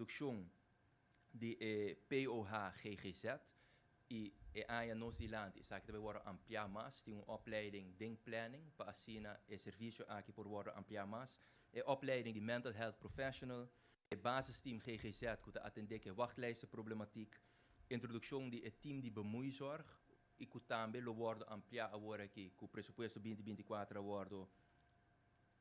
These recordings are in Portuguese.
introdução de POH GGZ e a Nova Zelândia, sabe que vai ampliar mais, tem uma opleiding de planning para assinar o serviço aqui por ampliar mais, opleiding de mental health professional, basisteam GGZ que atender que wachtlijsten problematiek, introdução de team de bemoeizorg e que também lo wordt ampliar agora aqui, com o pressuposto 2024 wordt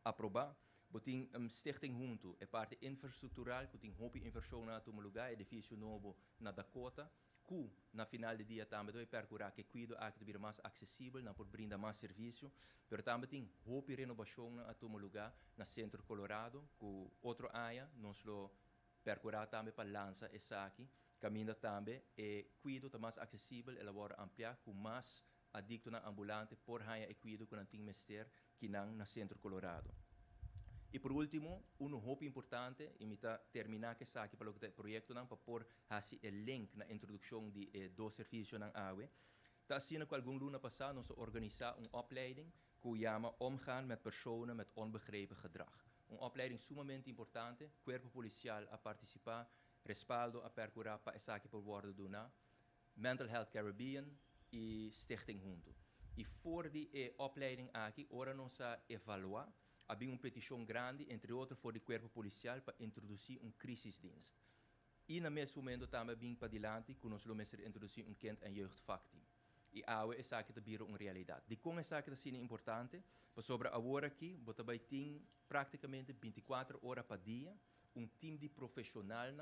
aprovado. Botin stichting junto é parte infraestrutural que tem hopi inversão na todo lugar, edifício novo na Dakota, que na final do dia também vai percorrer que cuido a que vir mais acessível, na por brindar mais serviço, mas também tem hopi renovação na todo lugar na Centro Colorado, que outra área nós lo percorrer também para lançar essa aqui, caminho também e cuido tá mais acessível, ela vai ampliar com mais adicto na ambulante por raia e cuido com antigo mester que não na Centro Colorado. E por último, hope importante, e terminar que aqui para o projeto para pôr assim o link na introdução de dois serviços na AWE. Está assim que algum luna passado nós organizar uma opleiding que chama omgaan met personen met onbegrepen gedrag. Uma opleiding sumamente importante, corpo policial a participar, respaldo a percorrer para essa aqui por worden doen, Mental Health Caribbean e Stichting Junto. E voor die opleiding aqui, ora nós a evaluar. Havia uma petição grande, entre outros, for o corpo policial para introduzir crisisdienst. E no mesmo momento também vim para diante que nós vamos introduzir kind- en jeugdvakteam. E a é essa que vira uma realidade. De como essa que é importante, para sobre agora aqui, você vai ter praticamente 24 horas por dia, time de profissional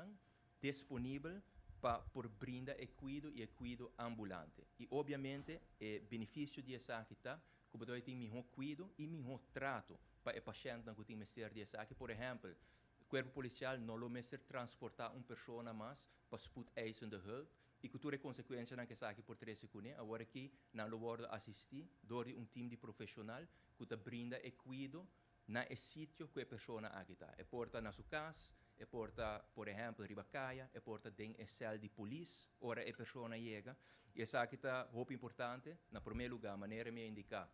disponível para por brindar cuido e cuido ambulante. E obviamente, o benefício de essa que está, que você vai ter melhor cuido e melhor trato para o paciente que tem mestre de essa que, por exemplo, o corpo policial não lo mestre transportar uma pessoa mais para spoedeisende hulp e que toda consequência na que essa aqui por 3 segundos, agora aqui não lo pode assistir door time de profissional que te brinda e cuido na sítio que a pessoa aqui está. E porta na sua casa, e porta, por exemplo, ribacaia, e porta dentro da cela de polícia, ora a pessoa chega. E essa aqui está muito importante, na primeiro lugar, a maneira de indicar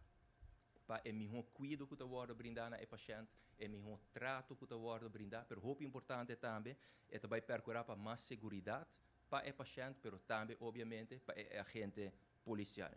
para o melhor cuidado que está a brindar ao paciente, o melhor trato que está a brindar, mas muito importante também, é também percorrer para mais segurança para o paciente, mas também, obviamente, para o agente policial.